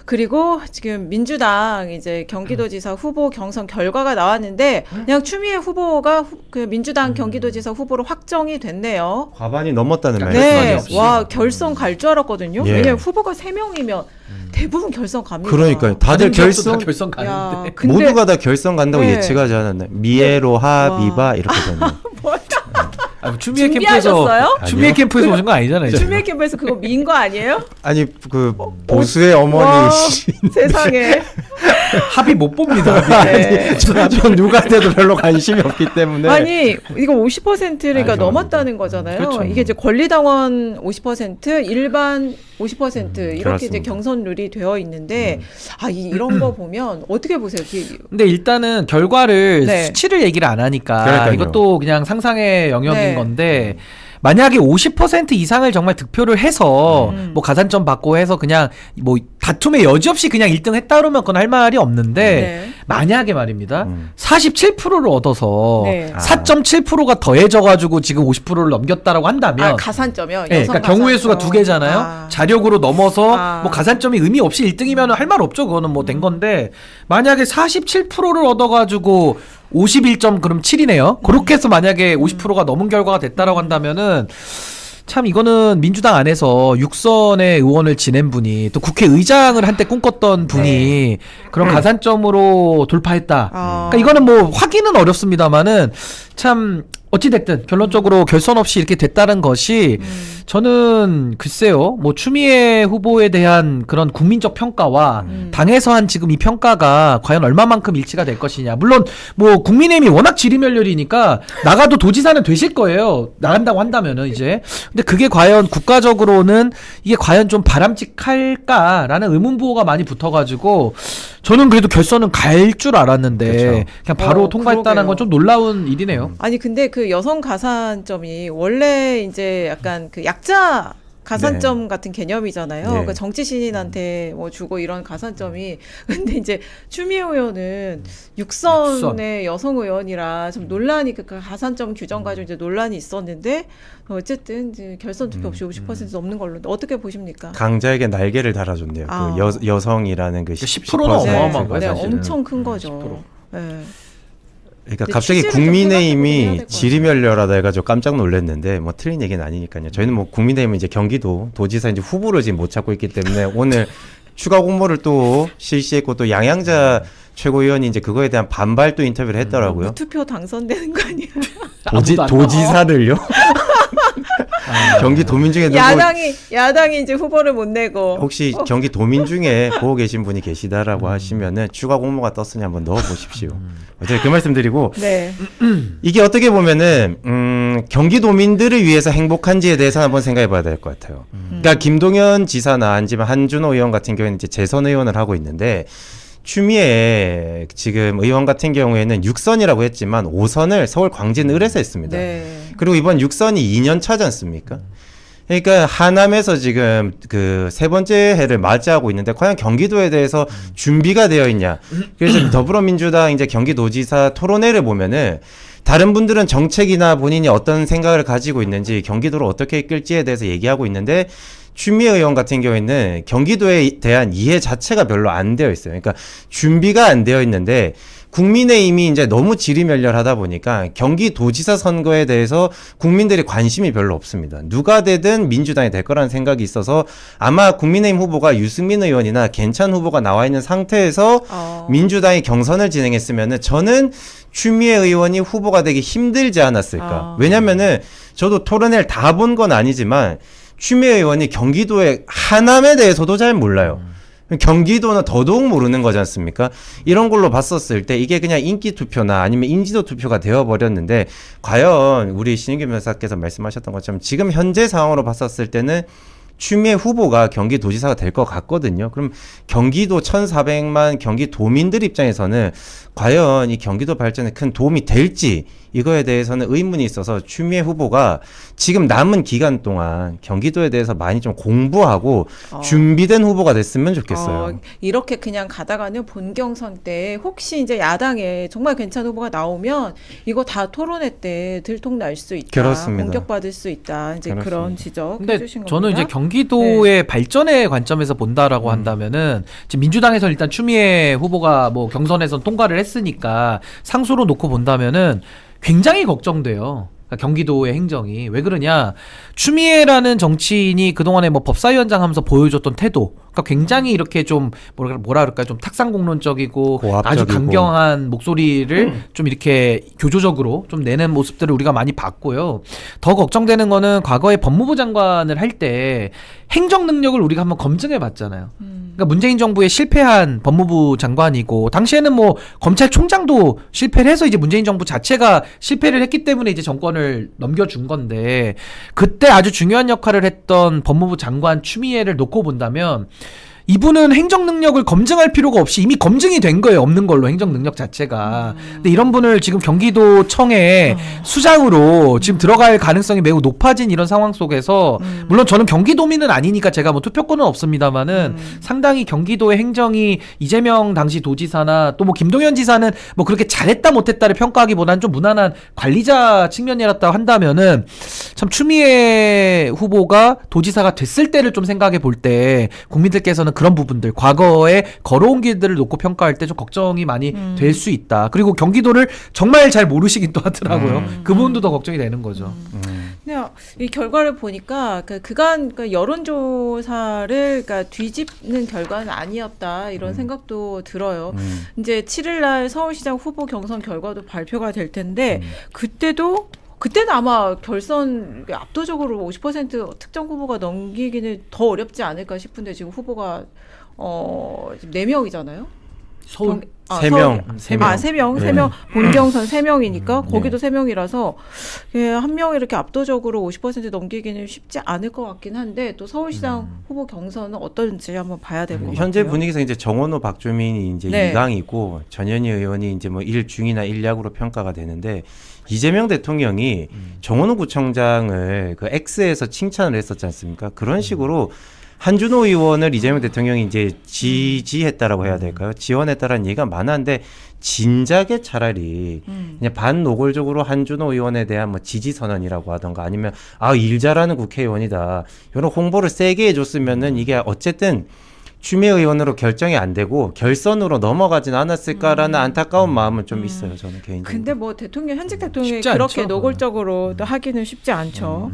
그리고 지금 민주당 이제 경기도지사 후보 경선 결과가 나왔는데 그냥 추미애 후보가 그 민주당 경기도지사 후보로 확정이 됐네요. 과반이 넘었다는 네. 네, 말씀이시죠? 와 결선 갈 줄 알았거든요. 예. 왜냐면 후보가 3명이면 대부분 결선 갑니다. 그러니까요. 다들 결선 다 결선 야, 가는데. 근데 모두가 다 결선 간다고 네. 예측하지 않았나요? 미에로 하비바 이렇게 되네요. 추미애 캠프에서 준비하셨어요? 추미애 아니요. 캠프에서 오신 거 아니잖아요. 추미애 캠프에서 그거 민 거 아니에요? 아니 그 보수의 어머니 와, 세상에. 합의 못 봅니다. 네. 전 누구한테도 별로 관심이 없기 때문에 아니 이거 50%니까 아, 넘었다는 거잖아요. 그렇죠. 이게 이제 권리당원 50%, 일반 50% 이렇게 그렇습니다. 이제 경선 룰이 되어 있는데 이런 거 보면 어떻게 보세요? 근데 일단은 결과를 네. 수치를 얘기를 안 하니까 그러니까요. 이것도 그냥 상상의 영역인 네. 건데 만약에 50% 이상을 정말 득표를 해서 뭐 가산점 받고 해서 그냥 뭐 다툼의 여지 없이 그냥 1등 했다 그러면 그건 할 말이 없는데 네. 만약에 말입니다. 47%를 얻어서 네. 4.7%가 더해져가지고 지금 50%를 넘겼다라고 한다면 가산점이요? 네, 그러니까 경우의 수가 두 개잖아요. 자력으로 넘어서 뭐 가산점이 의미 없이 1등이면 할 말 없죠. 그거는 뭐 된 건데 만약에 47%를 얻어가지고 51점 그럼 7이네요. 그렇게 해서 만약에 50%가 넘은 결과가 됐다라고 한다면은 참 이거는 민주당 안에서 6선의 의원을 지낸 분이 또 국회의장을 한때 꿈꿨던 분이 그런 가산점으로 돌파했다. 그러니까 이거는 뭐 확인은 어렵습니다만은 참 어찌됐든 결론적으로 결선 없이 이렇게 됐다는 것이 저는 글쎄요 뭐 추미애 후보에 대한 그런 국민적 평가와 당에서 한 지금 이 평가가 과연 얼마만큼 일치가 될 것이냐. 물론 뭐 국민의힘이 워낙 지리멸렬이니까 나가도 도지사는 되실 거예요. 나간다고 한다면은 이제. 근데 그게 과연 국가적으로는 이게 과연 좀 바람직할까라는 의문부호가 많이 붙어가지고 저는 그래도 결선은 갈 줄 알았는데 그렇죠. 그냥 바로 통과했다는 그러게요. 건 좀 놀라운 일이네요. 아니 근데 그 여성 가산점이 원래 이제 약간 그 약자 가산점 같은 개념이잖아요. 네. 그러니까 정치 신인한테 뭐 주고 이런 가산점이 근데 이제 추미애 의원은 6선의 여성 의원이라 좀 논란이 그 가산점 규정 가지고 이제 논란이 있었는데 어쨌든 이제 결선 투표 없이 50% 넘는 걸로 어떻게 보십니까? 강자에게 날개를 달아줬네요. 아. 그 여성이라는 그 10%는 10%가 어마어마한 거예요, 네, 사실은. 엄청 큰 거죠. 네. 그러니까 근데 갑자기 취지를 좀 생각해보긴 해야 국민의힘이 될것 지리멸렬하다 해가지고 깜짝 놀랐는데 뭐 틀린 얘기는 아니니까요. 저희는 뭐 국민의힘은 이제 경기도 도지사 이제 후보를 지금 못 찾고 있기 때문에 오늘 추가 공모를 또 실시했고 또 양양자 최고위원이 이제 그거에 대한 반발 또 인터뷰를 했더라고요. 무투표 당선되는 거 아니야? 아무도 안 도지사를요? 경기 도민 중에 누구 야당이 이제 후보를 못 내고 혹시 경기 도민 중에 보고 계신 분이 계시다라고 하시면은 추가 공모가 떴으니 한번 넣어 보십시오. 어제 그 말씀드리고 네. 이게 어떻게 보면은 경기도민들을 위해서 행복한지에 대해서 한번 생각해봐야 될 것 같아요. 그러니까 김동연 지사나 아니면 한준호 의원 같은 경우에는 이제 재선 의원을 하고 있는데 추미애 지금 의원 같은 경우에는 6선이라고 했지만 5선을 서울 광진을에서 했습니다. 네. 그리고 이번 6선이 2년 차지 않습니까? 그러니까 하남에서 지금 그 세 번째 해를 맞이하고 있는데 과연 경기도에 대해서 준비가 되어 있냐. 그래서 더불어민주당 이제 경기도지사 토론회를 보면은 다른 분들은 정책이나 본인이 어떤 생각을 가지고 있는지 경기도를 어떻게 이끌지에 대해서 얘기하고 있는데 추미애 의원 같은 경우에는 경기도에 대한 이해 자체가 별로 안 되어 있어요. 그러니까 준비가 안 되어 있는데 국민의힘이 이제 너무 지리멸렬하다 보니까 경기도지사 선거에 대해서 국민들이 관심이 별로 없습니다. 누가 되든 민주당이 될 거라는 생각이 있어서 아마 국민의힘 후보가 유승민 의원이나 괜찮은 후보가 나와 있는 상태에서 민주당이 경선을 진행했으면은 저는 추미애 의원이 후보가 되기 힘들지 않았을까. 왜냐면은 저도 토론회를 다 본 건 아니지만 추미애 의원이 경기도의 하남에 대해서도 잘 몰라요. 경기도는 더더욱 모르는 거지 않습니까? 이런 걸로 봤었을 때 이게 그냥 인기 투표나 아니면 인지도 투표가 되어버렸는데 과연 우리 신인규 변호사께서 말씀하셨던 것처럼 지금 현재 상황으로 봤었을 때는 추미애 후보가 경기도지사가 될 것 같거든요. 그럼 경기도 1,400만 경기도민들 입장에서는 과연 이 경기도 발전에 큰 도움이 될지 이거에 대해서는 의문이 있어서 추미애 후보가 지금 남은 기간 동안 경기도에 대해서 많이 좀 공부하고 준비된 후보가 됐으면 좋겠어요. 이렇게 그냥 가다가는 본경선 때 혹시 이제 야당에 정말 괜찮은 후보가 나오면 이거 다 토론회 때 들통날 수 있다. 그렇습니다. 공격받을 수 있다. 이제 그렇습니다. 그런 지적 근데 해주신 겁니다. 저는 이제 경기도의 발전의 관점에서 본다라고 한다면은 지금 민주당에서 일단 추미애 후보가 뭐 경선에선 통과를 했으니까 상수로 놓고 본다면은 굉장히 걱정돼요. 그러니까 경기도의 행정이 왜 그러냐? 추미애라는 정치인이 그동안에 뭐 법사위원장 하면서 보여줬던 태도, 그러니까 굉장히 이렇게 좀 뭐라 그럴까, 좀 탁상공론적이고 아주 고압적이고. 강경한 목소리를 좀 이렇게 교조적으로 좀 내는 모습들을 우리가 많이 봤고요. 더 걱정되는 거는 과거에 법무부 장관을 할 때 행정 능력을 우리가 한번 검증해 봤잖아요. 그러니까 문재인 정부에 실패한 법무부 장관이고, 당시에는 뭐 검찰총장도 실패를 해서 이제 문재인 정부 자체가 실패를 했기 때문에 이제 정권을 넘겨준 건데, 그때 아주 중요한 역할을 했던 법무부 장관 추미애를 놓고 본다면 이분은 행정 능력을 검증할 필요가 없이 이미 검증이 된 거예요. 없는 걸로, 행정 능력 자체가. 근데 이런 분을 지금 경기도청에 수장으로 지금 들어갈 가능성이 매우 높아진 이런 상황 속에서, 물론 저는 경기도민은 아니니까 제가 뭐 투표권은 없습니다만은 상당히 경기도의 행정이 이재명 당시 도지사나 또 뭐 김동연 지사는 뭐 그렇게 잘했다 못했다를 평가하기보다는 좀 무난한 관리자 측면이었다 한다면은, 참 추미애 후보가 도지사가 됐을 때를 좀 생각해 볼 때 국민들께서는 그런 부분들, 과거에 걸어온 길들을 놓고 평가할 때 좀 걱정이 많이 될 수 있다. 그리고 경기도를 정말 잘 모르시긴 또 하더라고요. 그 부분도 더 걱정이 되는 거죠. 근데 이 결과를 보니까 그간 여론조사를 뒤집는 결과는 아니었다, 이런 생각도 들어요. 이제 7일날 서울시장 후보 경선 결과도 발표가 될 텐데 그때는 아마 결선 압도적으로 50% 특정 후보가 넘기기는 더 어렵지 않을까 싶은데, 지금 후보가 지금 4명이잖아요. 서울 세 명. 세 명. 본경선 3명이니까 거기도 3명이라서 한 명이 이렇게 압도적으로 50% 넘기기는 쉽지 않을 것 같긴 한데, 또 서울시장 후보 경선은 어떤지 한번 봐야 될 것 같아요. 현재 분위기에서 이제 정원호, 박주민이 이제 네. 2강이고 전현희 의원이 이제 뭐 1중이나 1약으로 평가가 되는데, 이재명 대통령이 정원호 구청장을 그 X에서 칭찬을 했었지 않습니까? 그런 식으로 한준호 의원을 이재명 대통령이 이제 지지했다라고 해야 될까요? 지원했다라는 얘기가 많았는데, 진작에 차라리 그냥 반노골적으로 한준호 의원에 대한 뭐 지지 선언이라고 하던가, 아니면 일 잘하는 국회의원이다, 이런 홍보를 세게 해줬으면은 이게 어쨌든 추미애 의원으로 결정이 안 되고 결선으로 넘어가진 않았을까라는 안타까운 마음은 좀 있어요, 저는 개인적으로. 근데 뭐 현직 대통령이 쉽지 그렇게 않죠. 노골적으로 하기는 쉽지 않죠.